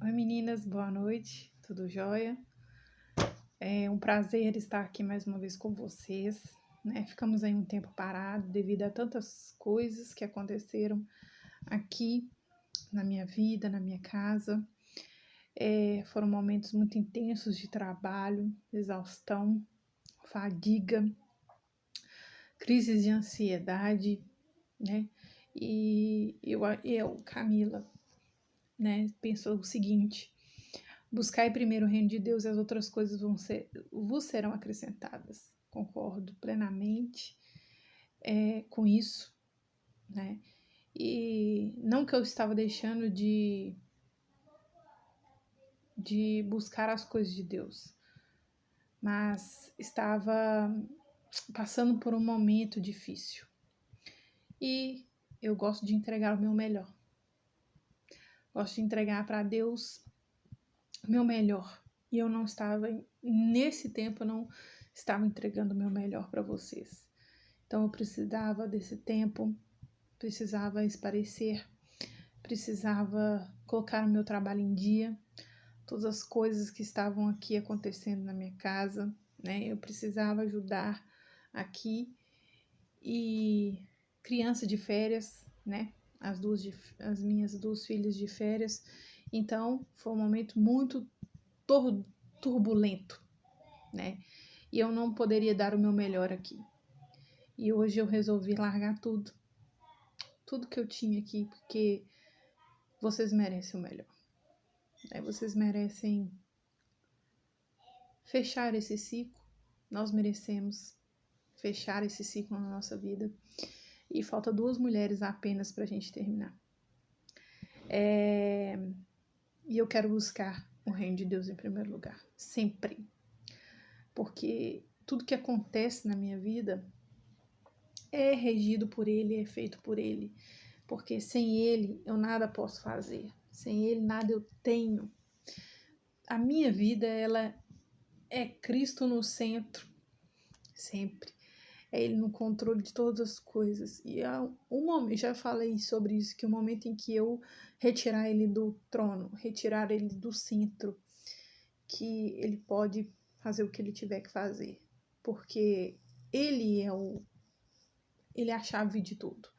Oi meninas, boa noite, tudo jóia? É um prazer estar aqui mais uma vez com vocês, né? Ficamos aí um tempo parado devido a tantas coisas que aconteceram aqui na minha vida, na minha casa. Foram momentos muito intensos de trabalho, exaustão, fadiga, crises de ansiedade, né? E Camila, né, pensou o seguinte: buscai primeiro o reino de Deus e as outras coisas vos serão acrescentadas. Concordo plenamente com isso, né? E não que eu estava deixando de buscar as coisas de Deus, mas estava passando por um momento difícil. E eu gosto de entregar o meu melhor. Gosto de entregar para Deus o meu melhor. E eu não estava, nesse tempo, eu não estava entregando o meu melhor para vocês. Então eu precisava desse tempo, precisava esparecer, precisava colocar o meu trabalho em dia, todas as coisas que estavam aqui acontecendo na minha casa, né? Eu precisava ajudar aqui. E criança de férias, né? As minhas duas filhas de férias. Então foi um momento muito turbulento, né? E eu não poderia dar o meu melhor aqui. E hoje eu resolvi largar tudo que eu tinha aqui, porque vocês merecem o melhor, né? Vocês merecem fechar esse ciclo. Nós merecemos fechar esse ciclo na nossa vida. E falta 2 mulheres apenas para a gente terminar. E eu quero buscar o reino de Deus em primeiro lugar, sempre. Porque tudo que acontece na minha vida é regido por Ele, é feito por Ele. Porque sem Ele eu nada posso fazer. Sem Ele nada eu tenho. A minha vida, ela é Cristo no centro, sempre. É Ele no controle de todas as coisas. E já falei sobre isso, que o momento em que eu retirar Ele do trono, retirar Ele do centro, que Ele pode fazer o que Ele tiver que fazer. Porque Ele é a chave de tudo.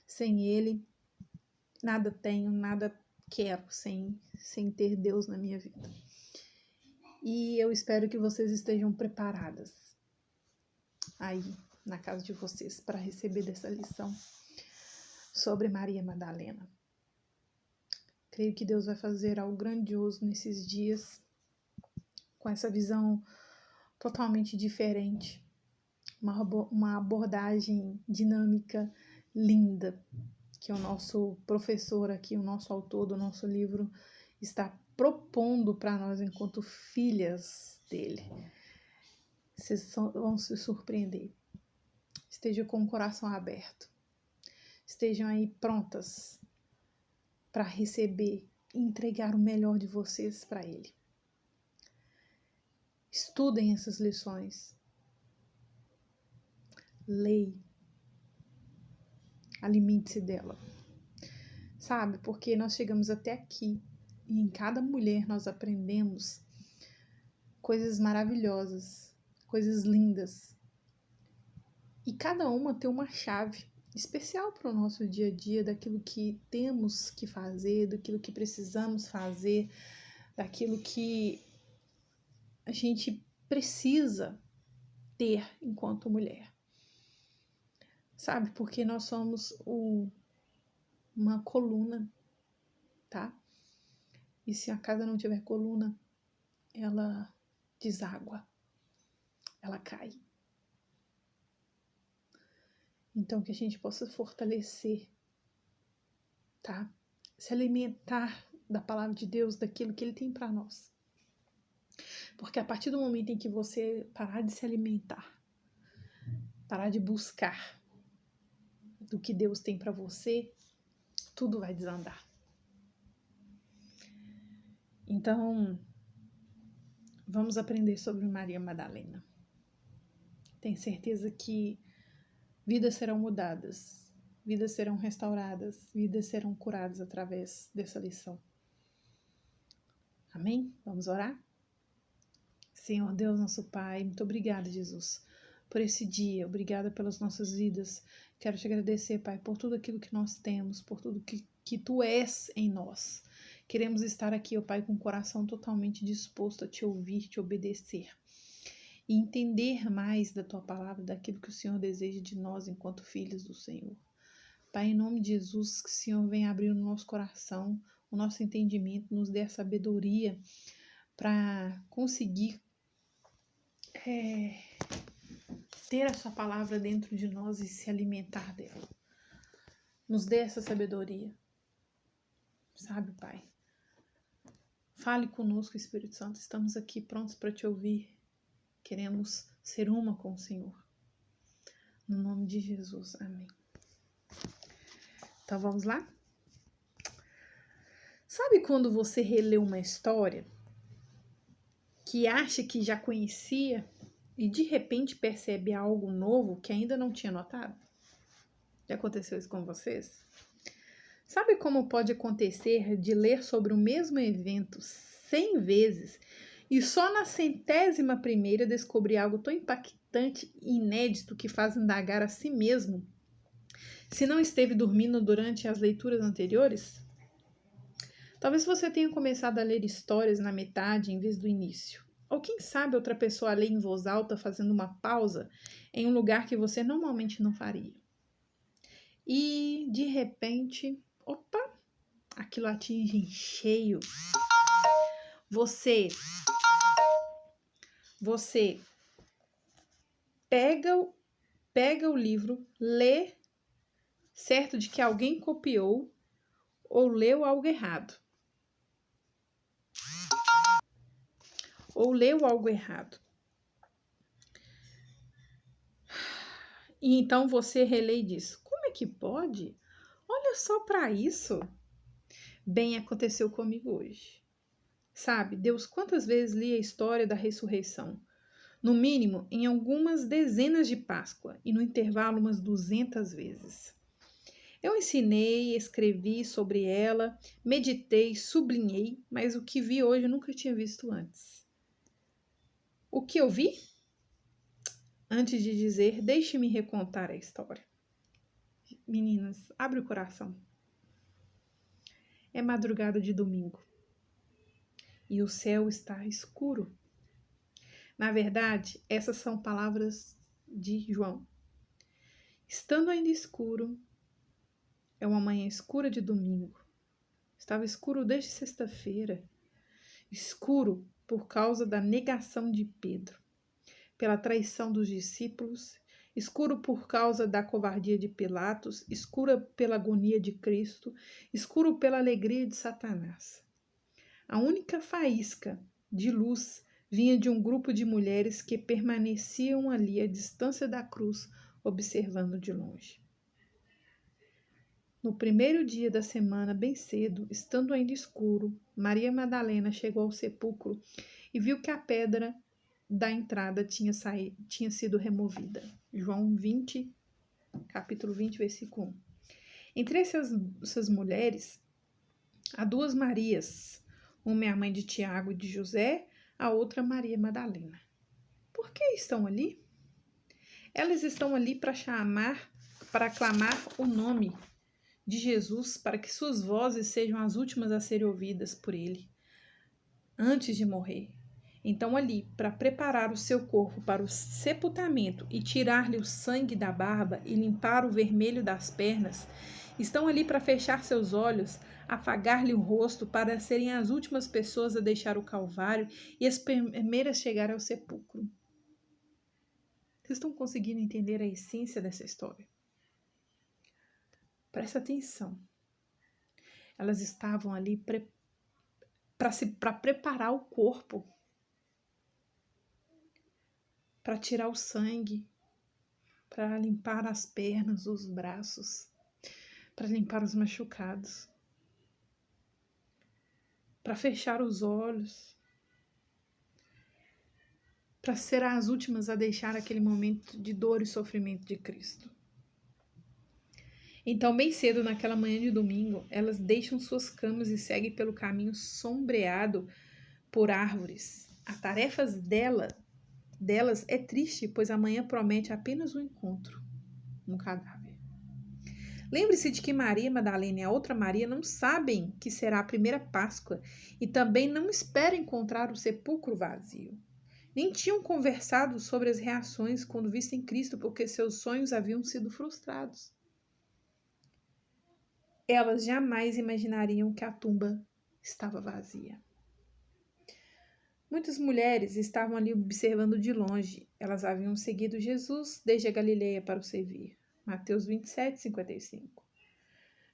Sem Ele, nada tenho, nada quero sem ter Deus na minha vida. E eu espero que vocês estejam preparadas aí na casa de vocês para receber dessa lição sobre Maria Madalena. Creio que Deus vai fazer algo grandioso nesses dias, com essa visão totalmente diferente, uma abordagem dinâmica, linda, que o nosso professor aqui, o nosso autor do nosso livro, está propondo para nós enquanto filhas dele. Vocês vão se surpreender. Estejam com o coração aberto. Estejam aí prontas para receber e entregar o melhor de vocês para ele. Estudem essas lições. Leia. Alimente-se dela. Sabe, porque nós chegamos até aqui e em cada mulher nós aprendemos coisas maravilhosas, coisas lindas. E cada uma tem uma chave especial para o nosso dia a dia, daquilo que temos que fazer, daquilo que precisamos fazer, daquilo que a gente precisa ter enquanto mulher. Sabe, porque nós somos uma coluna, tá? E se a casa não tiver coluna, ela deságua, ela cai. Então, que a gente possa fortalecer, tá? Se alimentar da palavra de Deus, daquilo que Ele tem para nós. Porque a partir do momento em que você parar de se alimentar, parar de buscar do que Deus tem para você, tudo vai desandar. Então, vamos aprender sobre Maria Madalena. Tenho certeza que vidas serão mudadas, vidas serão restauradas, vidas serão curadas através dessa lição. Amém? Vamos orar? Senhor Deus, nosso Pai, muito obrigada, Jesus, por esse dia. Obrigada pelas nossas vidas. Quero te agradecer, Pai, por tudo aquilo que nós temos, por tudo que Tu és em nós. Queremos estar aqui, ó Pai, com o coração totalmente disposto a Te ouvir, Te obedecer e entender mais da Tua palavra, daquilo que o Senhor deseja de nós enquanto filhos do Senhor. Pai, em nome de Jesus, que o Senhor venha abrir o nosso coração, o nosso entendimento, nos dê a sabedoria para conseguir ter a Sua palavra dentro de nós e se alimentar dela. Nos dê essa sabedoria, sabe, Pai? Fale conosco, Espírito Santo, estamos aqui prontos para Te ouvir. Queremos ser uma com o Senhor. No nome de Jesus, amém. Então vamos lá? Sabe quando você relê uma história que acha que já conhecia e de repente percebe algo novo que ainda não tinha notado? Já aconteceu isso com vocês? Sabe como pode acontecer de ler sobre o mesmo evento 100 vezes e só na 100ª descobrir algo tão impactante e inédito que faz indagar a si mesmo se não esteve dormindo durante as leituras anteriores? Talvez você tenha começado a ler histórias na metade em vez do início. Ou quem sabe outra pessoa lê em voz alta fazendo uma pausa em um lugar que você normalmente não faria. E de repente, opa, aquilo atinge em cheio. Você pega o livro, lê, certo de que alguém copiou ou leu algo errado. E então você relê e diz: como é que pode? Olha só para isso. Bem, aconteceu comigo hoje. Sabe, Deus quantas vezes li a história da ressurreição? No mínimo, em algumas dezenas de Páscoa e no intervalo umas 200 vezes. Eu ensinei, escrevi sobre ela, meditei, sublinhei, mas o que vi hoje eu nunca tinha visto antes. O que eu vi? Antes de dizer, deixe-me recontar a história. Meninas, abre o coração. É madrugada de domingo e o céu está escuro. Na verdade, essas são palavras de João. Estando ainda escuro, é uma manhã escura de domingo. Estava escuro desde sexta-feira. Escuro por causa da negação de Pedro, pela traição dos discípulos, escuro por causa da covardia de Pilatos, escuro pela agonia de Cristo, escuro pela alegria de Satanás. A única faísca de luz vinha de um grupo de mulheres que permaneciam ali à distância da cruz, observando de longe. No primeiro dia da semana, bem cedo, estando ainda escuro, Maria Madalena chegou ao sepulcro e viu que a pedra da entrada tinha sido removida. João 20, capítulo 20, versículo 1. Entre essas mulheres, há duas Marias. Uma é a mãe de Tiago e de José, a outra Maria Madalena. Por que estão ali? Elas estão ali para aclamar o nome de Jesus, para que suas vozes sejam as últimas a serem ouvidas por ele, antes de morrer. Então ali, para preparar o seu corpo para o sepultamento e tirar-lhe o sangue da barba e limpar o vermelho das pernas, estão ali para fechar seus olhos, afagar-lhe o rosto, para serem as últimas pessoas a deixar o Calvário e as primeiras a chegar ao sepulcro. Vocês estão conseguindo entender a essência dessa história? Presta atenção. Elas estavam ali para preparar o corpo, para tirar o sangue, para limpar as pernas, os braços, para limpar os machucados, para fechar os olhos, para ser as últimas a deixar aquele momento de dor e sofrimento de Cristo. Então, bem cedo, naquela manhã de domingo, elas deixam suas camas e seguem pelo caminho sombreado por árvores. A tarefa delas é triste, pois amanhã promete apenas um encontro, um cadáver. Lembre-se de que Maria Madalena e a outra Maria não sabem que será a primeira Páscoa e também não esperam encontrar o sepulcro vazio. Nem tinham conversado sobre as reações quando vissem Cristo, porque seus sonhos haviam sido frustrados. Elas jamais imaginariam que a tumba estava vazia. Muitas mulheres estavam ali observando de longe. Elas haviam seguido Jesus desde a Galileia para o servir. Mateus 27, 55.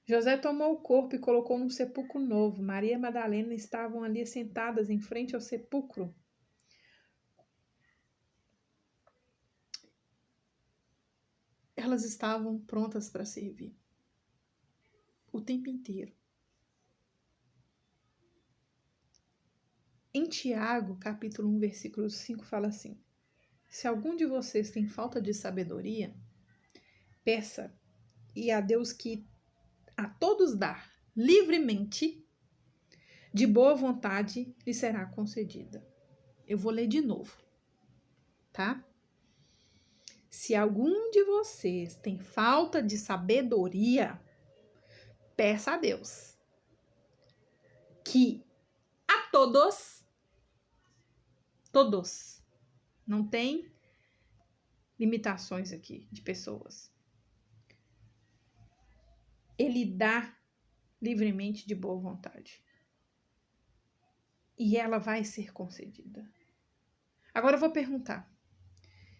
José tomou o corpo e colocou num sepulcro novo. Maria Madalena estavam ali sentadas em frente ao sepulcro. Elas estavam prontas para servir o tempo inteiro. Em Tiago, capítulo 1, versículo 5, fala assim: se algum de vocês tem falta de sabedoria, peça, e a Deus que a todos dá livremente, de boa vontade, lhe será concedida. Eu vou ler de novo, tá? Se algum de vocês tem falta de sabedoria, peça a Deus, que a todos, não tem limitações aqui de pessoas, Ele dá livremente de boa vontade. E ela vai ser concedida. Agora eu vou perguntar: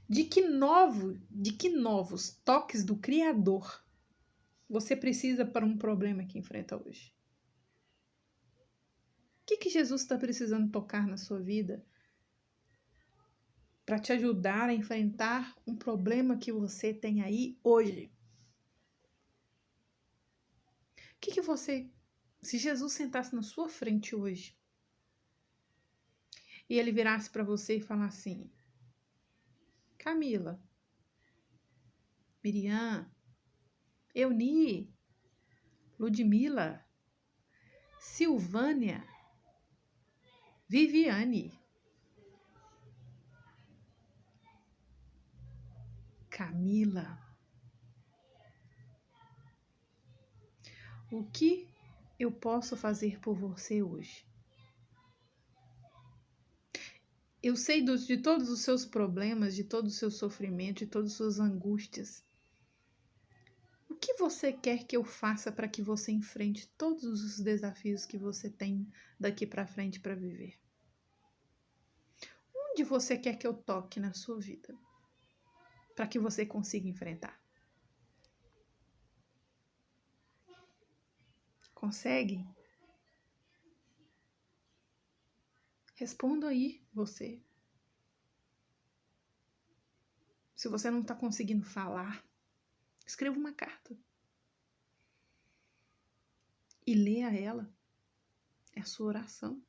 de que novos toques do Criador você precisa para um problema que enfrenta hoje? O que Jesus está precisando tocar na sua vida para te ajudar a enfrentar um problema que você tem aí hoje? O que você, se Jesus sentasse na sua frente hoje e ele virasse para você e falasse assim: Camila, Miriam, Euni, Ludmila, Silvânia, Viviane, Camila, o que eu posso fazer por você hoje? Eu sei de todos os seus problemas, de todo o seu sofrimento, de todas as suas angústias. O que você quer que eu faça para que você enfrente todos os desafios que você tem daqui para frente para viver? Onde você quer que eu toque na sua vida para que você consiga enfrentar? Consegue? Responda aí, você. Se você não está conseguindo falar, escreva uma carta e leia ela. É a sua oração.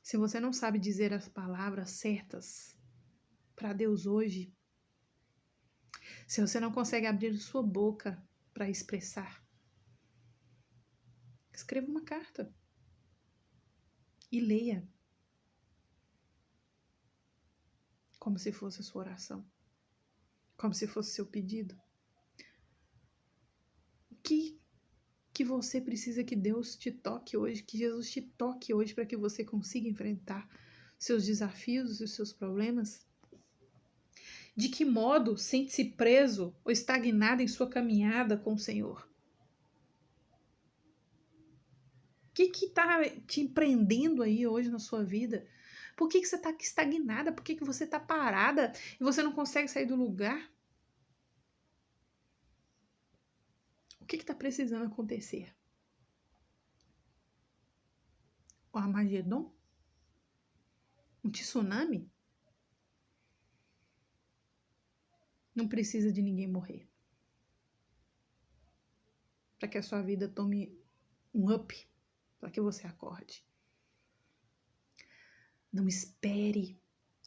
Se você não sabe dizer as palavras certas para Deus hoje, se você não consegue abrir sua boca para expressar, escreva uma carta e leia como se fosse a sua oração, como se fosse seu pedido. O que você precisa que Deus te toque hoje, que Jesus te toque hoje para que você consiga enfrentar seus desafios e os seus problemas? De que modo sente-se preso ou estagnado em sua caminhada com o Senhor? O que está te empreendendo aí hoje na sua vida? Por que você está estagnada? Por que você está parada e você não consegue sair do lugar? O que está precisando acontecer? O Armagedon? Um tsunami? Não precisa de ninguém morrer para que a sua vida tome um up, para que você acorde. Não espere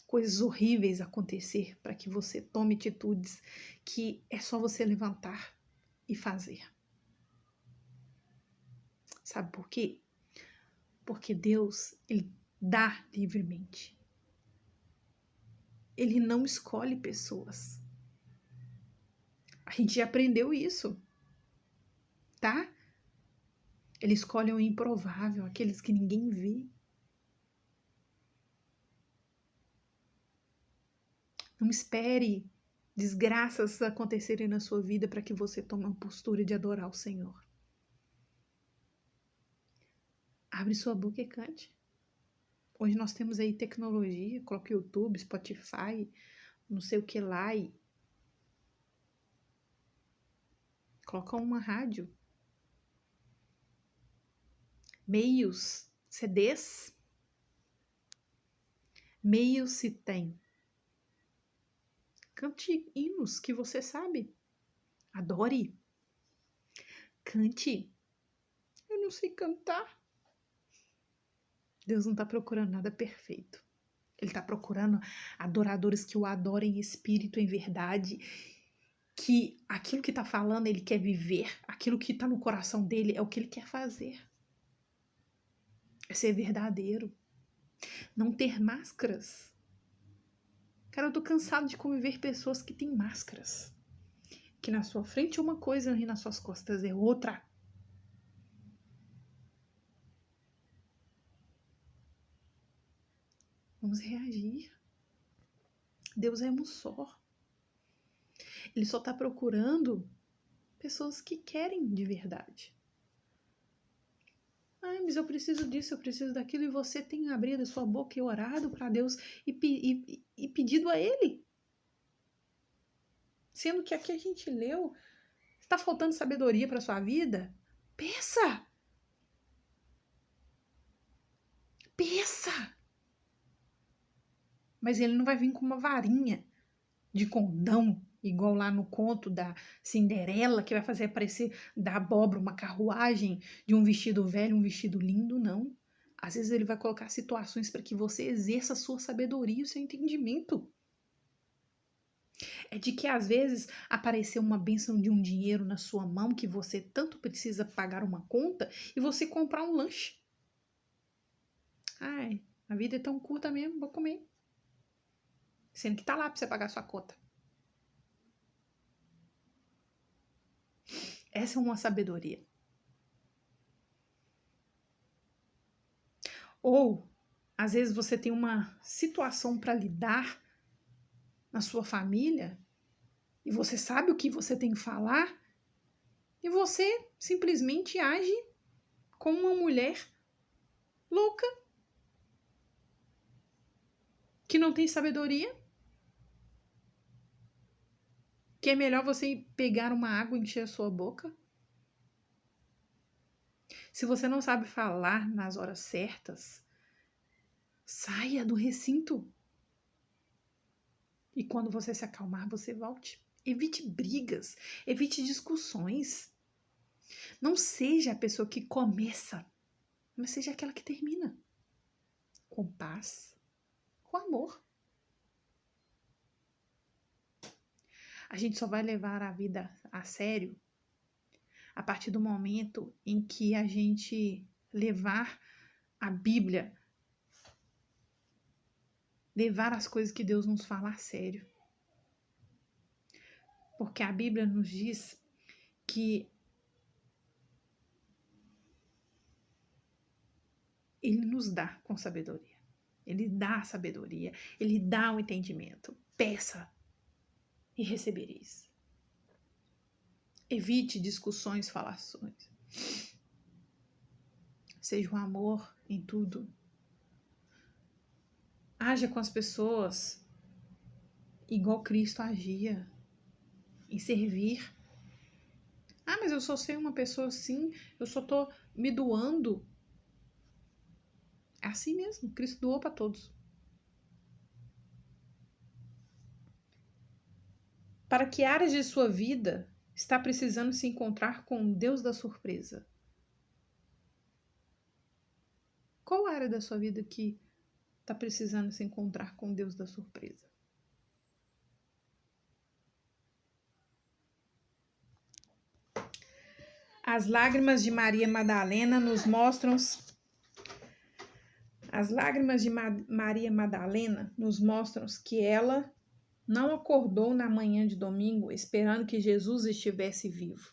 coisas horríveis acontecer para que você tome atitudes que é só você levantar e fazer. Sabe por quê? Porque Deus, Ele dá livremente. Ele não escolhe pessoas. A gente já aprendeu isso, tá? Ele escolhe o improvável, aqueles que ninguém vê. Não espere desgraças acontecerem na sua vida para que você tome uma postura de adorar o Senhor. Abre sua boca e cante. Hoje nós temos aí tecnologia, coloca YouTube, Spotify, não sei o que lá, e coloca uma rádio. Meios, CDs. Meios se tem. Cante hinos que você sabe. Adore. Cante. Eu não sei cantar. Deus não está procurando nada perfeito. Ele está procurando adoradores que o adorem em espírito, em verdade, que aquilo que está falando ele quer viver, aquilo que está no coração dele é o que ele quer fazer. É ser verdadeiro. Não ter máscaras. Cara, eu tô cansado de conviver pessoas que têm máscaras. Que na sua frente é uma coisa e nas suas costas é outra. Vamos reagir. Deus é um só. Ele só está procurando pessoas que querem de verdade. Ai, mas eu preciso disso, eu preciso daquilo. E você tem abrido a sua boca e orado para Deus e pedido a Ele. Sendo que aqui a gente leu, está faltando sabedoria para sua vida? Peça! Peça! Mas ele não vai vir com uma varinha de condão, igual lá no conto da Cinderela, que vai fazer aparecer da abóbora uma carruagem de um vestido velho, um vestido lindo, não. Às vezes ele vai colocar situações para que você exerça a sua sabedoria e o seu entendimento. É de que às vezes apareceu uma bênção de um dinheiro na sua mão que você tanto precisa pagar uma conta e você comprar um lanche. Ai, a vida é tão curta mesmo, vou comer. Sendo que tá lá para você pagar sua conta. Essa é uma sabedoria. Ou, às vezes, você tem uma situação para lidar na sua família e você sabe o que você tem que falar e você simplesmente age como uma mulher louca que não tem sabedoria, que é melhor você pegar uma água e encher a sua boca. Se você não sabe falar nas horas certas, saia do recinto. E quando você se acalmar, você volte. Evite brigas, evite discussões. Não seja a pessoa que começa, mas seja aquela que termina. Com paz, com amor. A gente só vai levar a vida a sério a partir do momento em que a gente levar a Bíblia, levar as coisas que Deus nos fala a sério. Porque a Bíblia nos diz que Ele nos dá com sabedoria. Ele dá a sabedoria, Ele dá o entendimento. Peça e recebereis. Evite discussões, falações. Seja o amor em tudo. Haja com as pessoas igual Cristo agia, em servir. Ah, mas eu só sei uma pessoa assim, eu só tô me doando. É assim mesmo, Cristo doou para todos. Para que áreas de sua vida está precisando se encontrar com o Deus da surpresa? Qual área da sua vida que está precisando se encontrar com o Deus da surpresa? As lágrimas de Maria Madalena nos mostram As lágrimas de Maria Madalena nos mostram que ela não acordou na manhã de domingo esperando que Jesus estivesse vivo,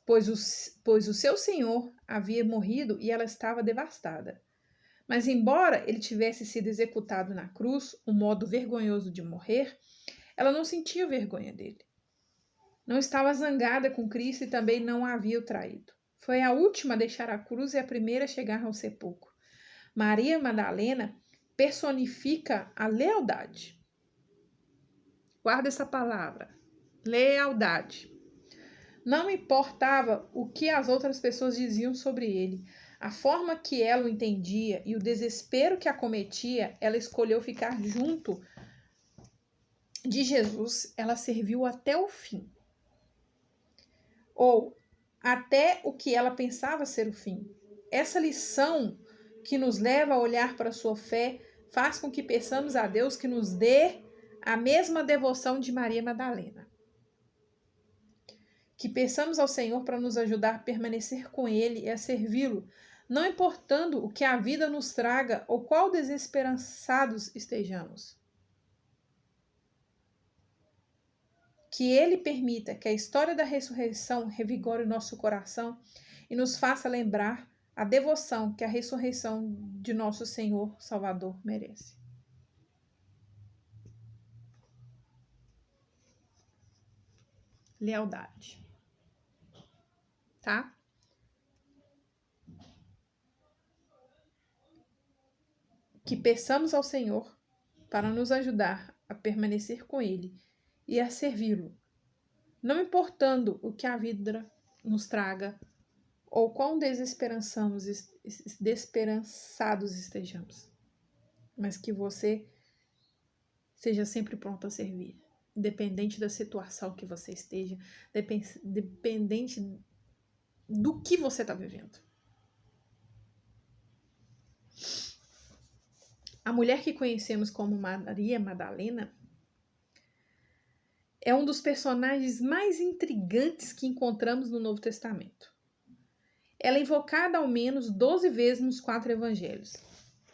pois o seu Senhor havia morrido e ela estava devastada. Mas embora ele tivesse sido executado na cruz, um modo vergonhoso de morrer, ela não sentia vergonha dele. Não estava zangada com Cristo e também não a havia traído. Foi a última a deixar a cruz e a primeira a chegar ao sepulcro. Maria Madalena personifica a lealdade. Guarda essa palavra, lealdade. Não importava o que as outras pessoas diziam sobre ele, a forma que ela o entendia e o desespero que a acometia, ela escolheu ficar junto de Jesus. Ela serviu até o fim, ou até o que ela pensava ser o fim. Essa lição que nos leva a olhar para a sua fé faz com que peçamos a Deus que nos dê a mesma devoção de Maria Madalena. Que peçamos ao Senhor para nos ajudar a permanecer com Ele e a servi-lo, não importando o que a vida nos traga ou qual desesperançados estejamos. Que Ele permita que a história da ressurreição revigore o nosso coração e nos faça lembrar a devoção que a ressurreição de nosso Senhor Salvador merece. Lealdade. Tá? Que peçamos ao Senhor para nos ajudar a permanecer com Ele e a servi-lo, não importando o que a vida nos traga ou quão desesperançados estejamos, mas que você seja sempre pronto a servir, independente da situação que você esteja, dependente do que você está vivendo. A mulher que conhecemos como Maria Madalena é um dos personagens mais intrigantes que encontramos no Novo Testamento. Ela é invocada ao menos 12 vezes nos 4 evangelhos,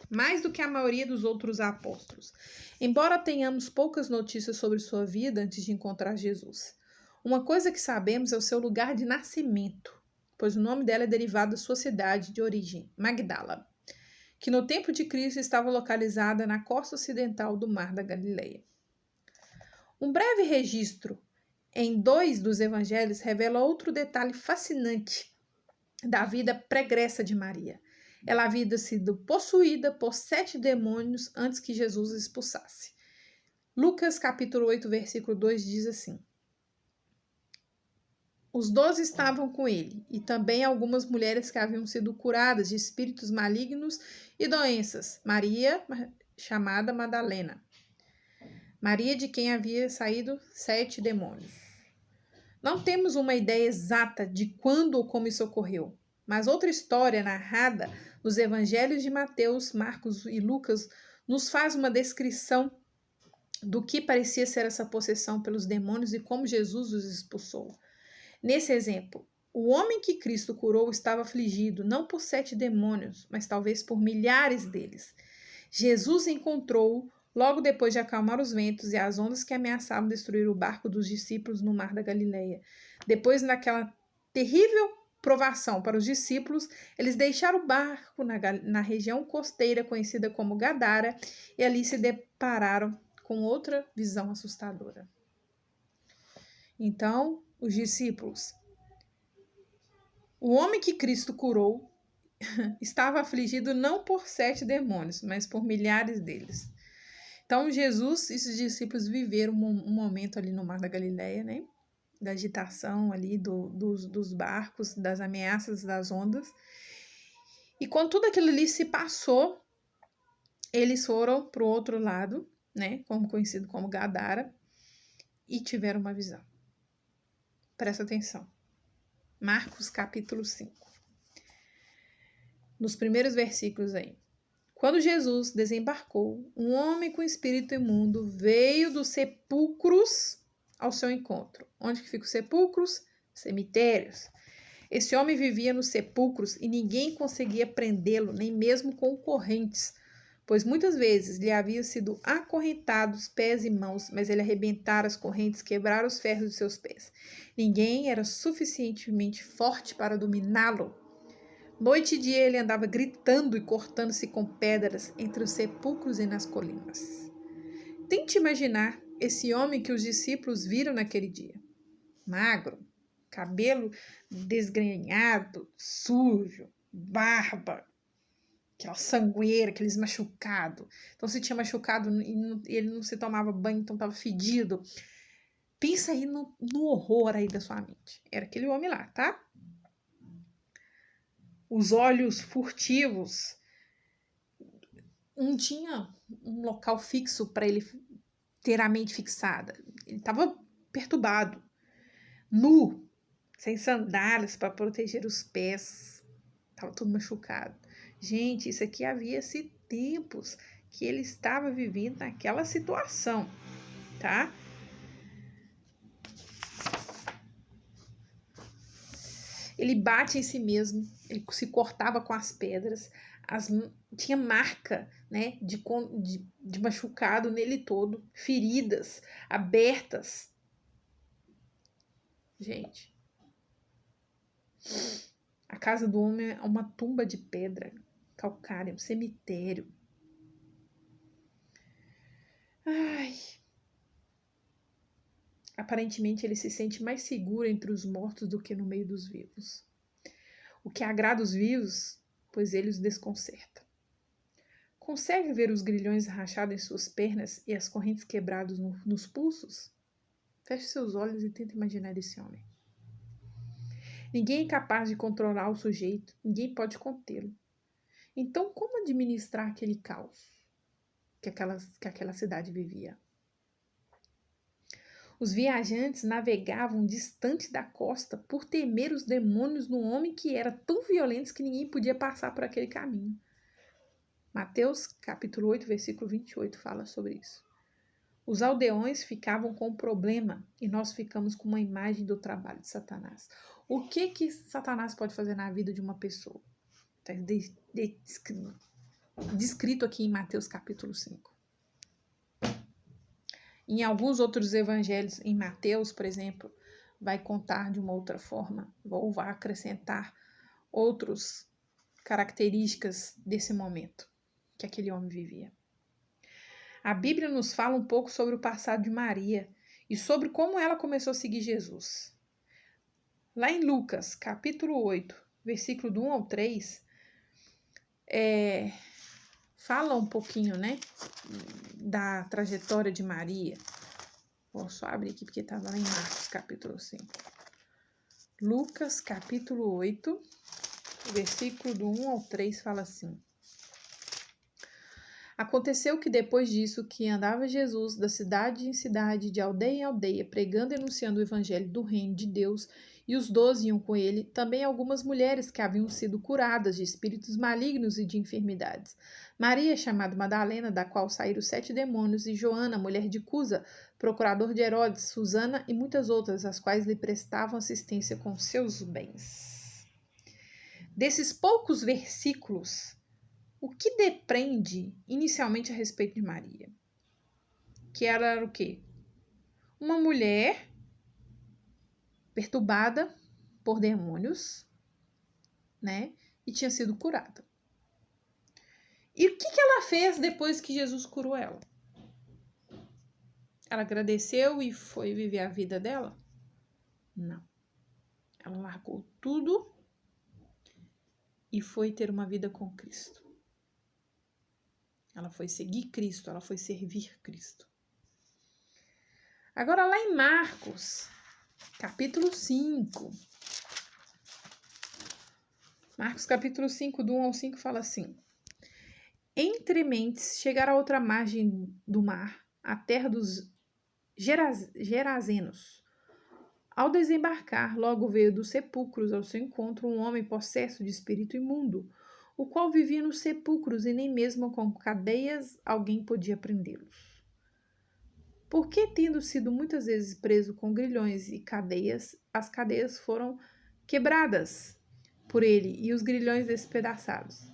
mais do que a maioria dos outros apóstolos, embora tenhamos poucas notícias sobre sua vida antes de encontrar Jesus. Uma coisa que sabemos é o seu lugar de nascimento, pois o nome dela é derivado da sua cidade de origem, Magdala, que no tempo de Cristo estava localizada na costa ocidental do Mar da Galileia. Um breve registro em 2 dos evangelhos revela outro detalhe fascinante da vida pregressa de Maria. Ela havia sido possuída por 7 demônios antes que Jesus a expulsasse. Lucas capítulo 8, versículo 2 diz assim: Os 12 estavam com ele, e também algumas mulheres que haviam sido curadas de espíritos malignos e doenças. Maria, chamada Madalena. Maria, de quem havia saído 7 demônios. Não temos uma ideia exata de quando ou como isso ocorreu, mas outra história narrada nos evangelhos de Mateus, Marcos e Lucas nos faz uma descrição do que parecia ser essa possessão pelos demônios e como Jesus os expulsou. Nesse exemplo, o homem que Cristo curou estava afligido não por 7 demônios, mas talvez por milhares deles. Jesus encontrou-o logo depois de acalmar os ventos e as ondas que ameaçavam destruir o barco dos discípulos no Mar da Galileia. Depois daquela terrível provação para os discípulos, eles deixaram o barco na região costeira conhecida como Gadara e ali se depararam com outra visão assustadora. Então, os discípulos, o homem que Cristo curou estava afligido não por 7 demônios, mas por milhares deles. Então, Jesus e os discípulos viveram um momento ali no Mar da Galileia, né? Da agitação ali dos barcos, das ameaças das ondas. E quando tudo aquilo ali se passou, eles foram para o outro lado, né? Como conhecido como Gadara, e tiveram uma visão. Presta atenção. Marcos capítulo 5. Nos primeiros versículos aí. Quando Jesus desembarcou, um homem com espírito imundo veio dos sepulcros ao seu encontro. Onde que ficam os sepulcros? Cemitérios. Esse homem vivia nos sepulcros e ninguém conseguia prendê-lo, nem mesmo com correntes, pois muitas vezes lhe haviam sido acorrentados pés e mãos, mas ele arrebentara as correntes, quebrara os ferros de seus pés. Ninguém era suficientemente forte para dominá-lo. Noite e dia ele andava gritando e cortando-se com pedras entre os sepulcros e nas colinas. Tente imaginar esse homem que os discípulos viram naquele dia. Magro, cabelo desgrenhado, sujo, barba, aquela sangueira, aqueles machucados. Então, se tinha machucado e ele não se tomava banho, então estava fedido. Pensa aí no horror aí da sua mente. Era aquele homem lá, tá? Os olhos furtivos. Não tinha um local fixo para ele ter a mente fixada. Ele estava perturbado. Nu, sem sandálias para proteger os pés. Estava tudo machucado. Gente, isso aqui havia-se tempos que ele estava vivendo naquela situação, tá? Ele bate em si mesmo, ele se cortava com as pedras, tinha marca, né, de machucado nele todo, feridas abertas. Gente, a casa do homem é uma tumba de pedra calcária, um cemitério. Ai. Aparentemente ele se sente mais seguro entre os mortos do que no meio dos vivos. O que agrada os vivos, pois ele os desconcerta. Consegue ver os grilhões rachados em suas pernas e as correntes quebradas nos pulsos? Feche seus olhos e tente imaginar esse homem. Ninguém é capaz de controlar o sujeito, ninguém pode contê-lo. Então, como administrar aquele caos que aquela cidade vivia? Os viajantes navegavam distante da costa por temer os demônios no homem que era tão violento que ninguém podia passar por aquele caminho. Mateus capítulo 8, versículo 28 fala sobre isso. Os aldeões ficavam com um problema e nós ficamos com uma imagem do trabalho de Satanás. O que Satanás pode fazer na vida de uma pessoa? Está descrito aqui em Mateus capítulo 5. Em alguns outros evangelhos, em Mateus, por exemplo, vai contar de uma outra forma, ou vai acrescentar outras características desse momento que aquele homem vivia. A Bíblia nos fala um pouco sobre o passado de Maria e sobre como ela começou a seguir Jesus. Lá em Lucas, capítulo 8, versículo do 1 ao 3, fala um pouquinho, né, da trajetória de Maria. Vou só abrir aqui porque estava lá em Marcos, capítulo 5. Lucas, capítulo 8, versículo do 1 ao 3, fala assim. Aconteceu que depois disso que andava Jesus da cidade em cidade, de aldeia em aldeia, pregando e anunciando o evangelho do reino de Deus, e os 12 iam com ele, também algumas mulheres que haviam sido curadas de espíritos malignos e de enfermidades. Maria, chamada Madalena, da qual saíram 7 demônios, e Joana, mulher de Cusa, procurador de Herodes, Susana e muitas outras, as quais lhe prestavam assistência com seus bens. Desses poucos versículos, o que depreende inicialmente a respeito de Maria? Que ela era o quê? Uma mulher perturbada por demônios, né? E tinha sido curada. E o que ela fez depois que Jesus curou ela? Ela agradeceu e foi viver a vida dela? Não. Ela largou tudo e foi ter uma vida com Cristo. Ela foi seguir Cristo, ela foi servir Cristo. Agora lá em Marcos, capítulo 5. Marcos capítulo 5, do 1 ao 5, fala assim. Entre mentes chegaram à outra margem do mar, a terra dos Gerazenos. Ao desembarcar, logo veio dos sepulcros ao seu encontro um homem possesso de espírito imundo, o qual vivia nos sepulcros e nem mesmo com cadeias alguém podia prendê-los. Porque, tendo sido muitas vezes preso com grilhões e cadeias, as cadeias foram quebradas por ele e os grilhões despedaçados.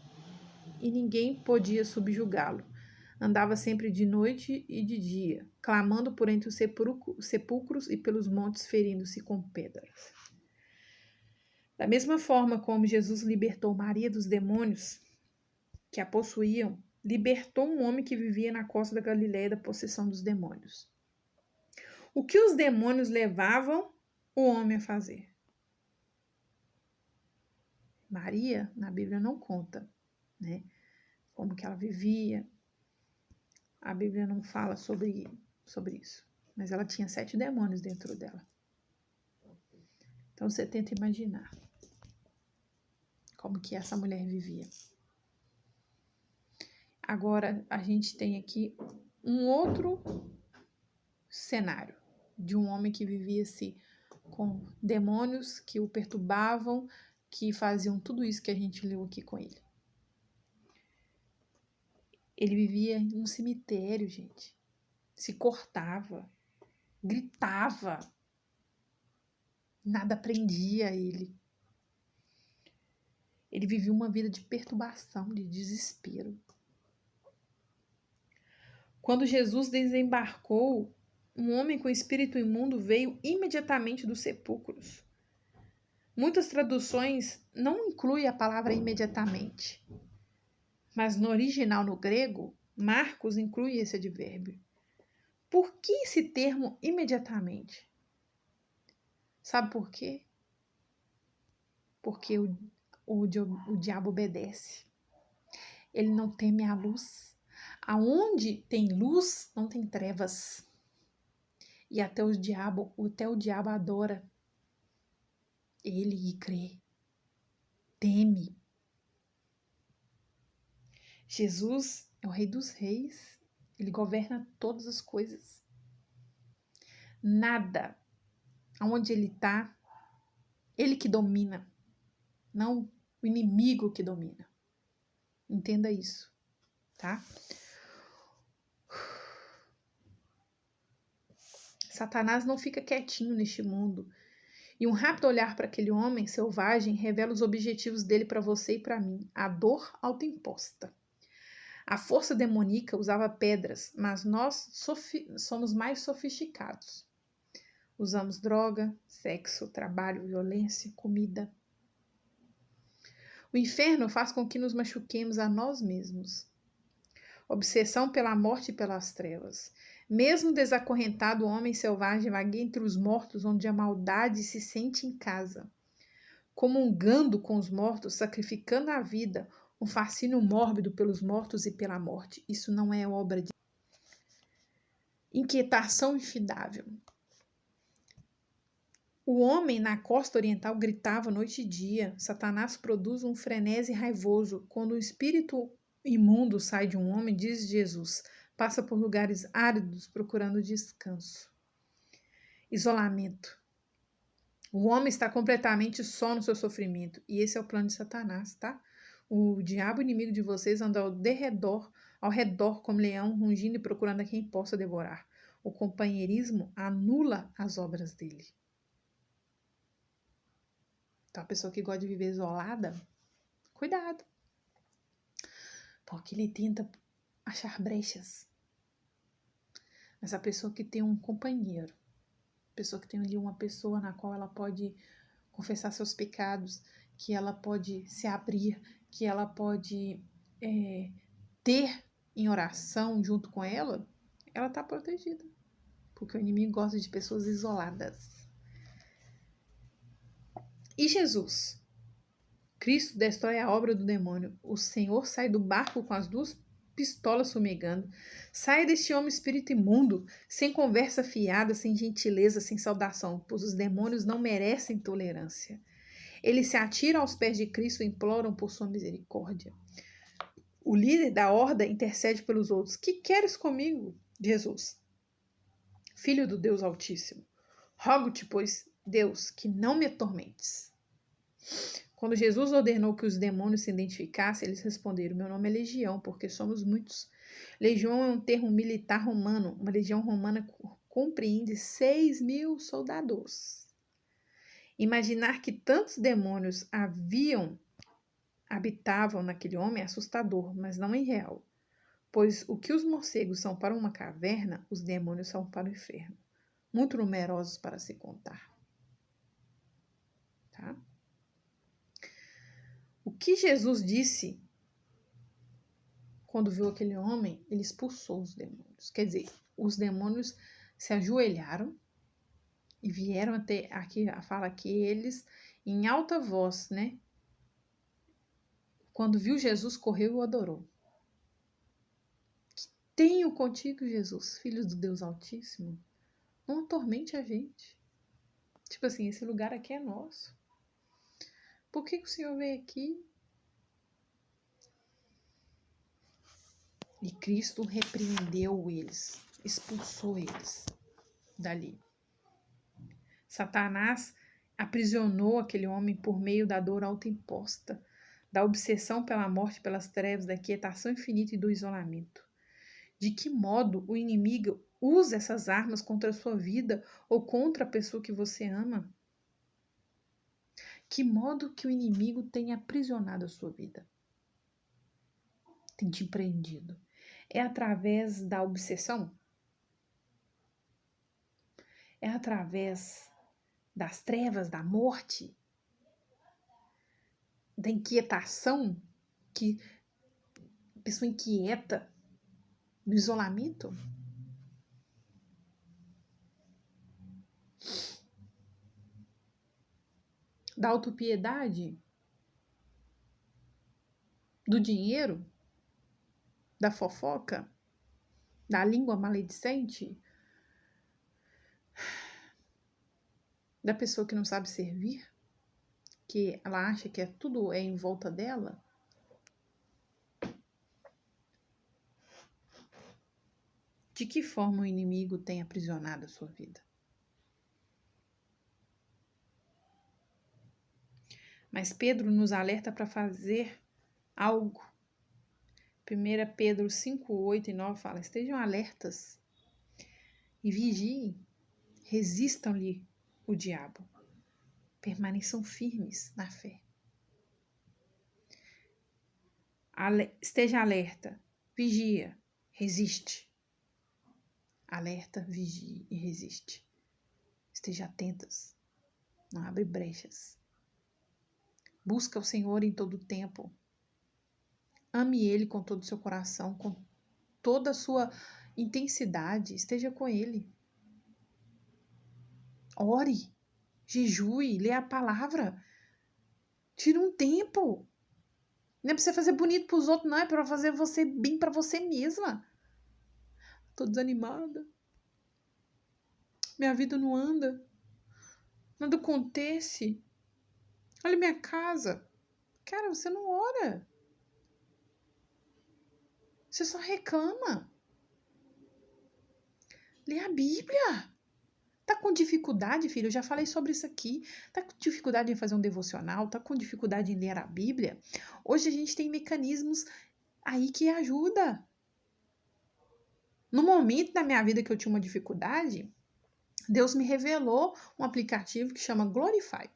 E ninguém podia subjugá-lo. Andava sempre de noite e de dia, clamando por entre os sepulcros e pelos montes, ferindo-se com pedras. Da mesma forma como Jesus libertou Maria dos demônios que a possuíam, libertou um homem que vivia na costa da Galileia da possessão dos demônios. O que os demônios levavam o homem a fazer? Maria, na Bíblia, não conta, né? Como que ela vivia. A Bíblia não fala sobre isso. Mas ela tinha 7 demônios dentro dela. Então você tenta imaginar como que essa mulher vivia. Agora a gente tem aqui um outro cenário de um homem que vivia-se com demônios que o perturbavam, que faziam tudo isso que a gente leu aqui com ele. Ele vivia em um cemitério, gente. Se cortava, gritava. Nada prendia ele. Ele vivia uma vida de perturbação, de desespero. Quando Jesus desembarcou, um homem com espírito imundo veio imediatamente dos sepulcros. Muitas traduções não incluem a palavra imediatamente, mas no original, no grego, Marcos inclui esse advérbio. Por que esse termo imediatamente? Sabe por quê? Porque o diabo obedece. Ele não teme a luz. Aonde tem luz, não tem trevas. E até o diabo adora ele e crê. Teme. Jesus é o Rei dos Reis. Ele governa todas as coisas. Nada, aonde ele está, ele que domina, não o inimigo que domina. Entenda isso, tá? Satanás não fica quietinho neste mundo. E um rápido olhar para aquele homem selvagem revela os objetivos dele para você e para mim. A dor autoimposta. A força demoníaca usava pedras, mas nós somos mais sofisticados. Usamos droga, sexo, trabalho, violência, comida. O inferno faz com que nos machuquemos a nós mesmos. Obsessão pela morte e pelas trevas. Mesmo desacorrentado, o homem selvagem vagueia entre os mortos, onde a maldade se sente em casa. Comungando com os mortos, sacrificando a vida, um fascínio mórbido pelos mortos e pela morte. Isso não é obra de inquietação infidável. O homem na costa oriental gritava noite e dia. Satanás produz um frenesi raivoso. Quando o espírito imundo sai de um homem, diz Jesus, passa por lugares áridos procurando descanso. Isolamento. O homem está completamente só no seu sofrimento. E esse é o plano de Satanás, tá? O diabo inimigo de vocês anda ao redor como leão, rugindo e procurando a quem possa devorar. O companheirismo anula as obras dele. Então, a pessoa que gosta de viver isolada, cuidado. Porque ele tenta achar brechas. Mas a pessoa que tem um companheiro, a pessoa que tem ali uma pessoa na qual ela pode confessar seus pecados, que ela pode se abrir, que ela pode ter em oração junto com ela está protegida. Porque o inimigo gosta de pessoas isoladas. E Jesus? Cristo destrói a obra do demônio. O Senhor sai do barco com as 2 pistolas fumegando. Sai deste homem espírito imundo, sem conversa fiada, sem gentileza, sem saudação, pois os demônios não merecem tolerância. Eles se atiram aos pés de Cristo e imploram por sua misericórdia. O líder da horda intercede pelos outros. Que queres comigo, Jesus? Filho do Deus Altíssimo, rogo-te, pois, Deus, que não me atormentes. Quando Jesus ordenou que os demônios se identificassem, eles responderam, meu nome é Legião, porque somos muitos. Legião é um termo militar romano. Uma legião romana compreende 6.000 soldados. Imaginar que tantos demônios habitavam naquele homem é assustador, mas não irreal. Pois o que os morcegos são para uma caverna, os demônios são para o inferno. Muito numerosos para se contar. Tá? O que Jesus disse quando viu aquele homem, ele expulsou os demônios. Quer dizer, os demônios se ajoelharam e vieram até, aqui fala que eles, em alta voz, né? Quando viu Jesus, correu e o adorou. Que tenho contigo, Jesus, Filho do Deus Altíssimo. Não atormente a gente. Tipo assim, esse lugar aqui é nosso. Por que o Senhor veio aqui? E Cristo repreendeu eles, expulsou eles dali. Satanás aprisionou aquele homem por meio da dor autoimposta, da obsessão pela morte, pelas trevas, da quietação infinita e do isolamento. De que modo o inimigo usa essas armas contra a sua vida ou contra a pessoa que você ama? Que modo que o inimigo tem aprisionado a sua vida? Tem te prendido? É através da obsessão? É através das trevas, da morte? Da inquietação? Que a pessoa inquieta? Do isolamento? Da autopiedade? Do dinheiro? Da fofoca? Da língua maledicente? Da pessoa que não sabe servir? Que ela acha que tudo é em volta dela? De que forma o inimigo tem aprisionado a sua vida? Mas Pedro nos alerta para fazer algo. 1 Pedro 5, 8 e 9 fala: estejam alertas e vigiem, resistam-lhe o diabo, permaneçam firmes na fé. Esteja alerta, vigia, resiste. Alerta, vigie e resiste. Esteja atentas, não abre brechas. Busca o Senhor em todo o tempo. Ame Ele com todo o seu coração, com toda a sua intensidade. Esteja com Ele. Ore, jejue, lê a palavra. Tire um tempo. Não é para você fazer bonito para os outros, não. É para fazer você bem para você mesma. Tô desanimada. Minha vida não anda. Nada acontece. Olha minha casa. Cara, você não ora. Você só reclama. Lê a Bíblia. Tá com dificuldade, filho? Eu já falei sobre isso aqui. Tá com dificuldade em fazer um devocional? Tá com dificuldade em ler a Bíblia? Hoje a gente tem mecanismos aí que ajudam. No momento da minha vida que eu tinha uma dificuldade, Deus me revelou um aplicativo que chama Glorify.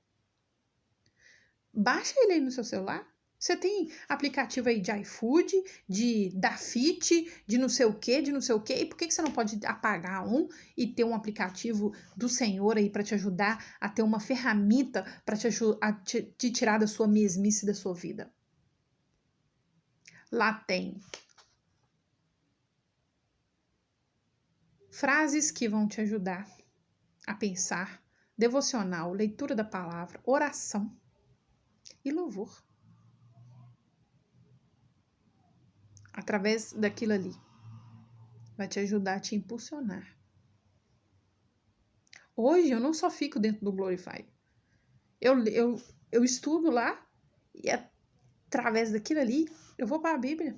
Baixa ele aí no seu celular. Você tem aplicativo aí de iFood, de Dafit, de não sei o que, de não sei o que. E por que você não pode apagar um e ter um aplicativo do Senhor aí para te ajudar a ter uma ferramenta para te tirar da sua mesmice, da sua vida? Lá tem frases que vão te ajudar a pensar, devocional, leitura da palavra, oração e louvor. Através daquilo ali. Vai te ajudar a te impulsionar. Hoje eu não só fico dentro do Glorify. Eu estudo lá e através daquilo ali eu vou para a Bíblia.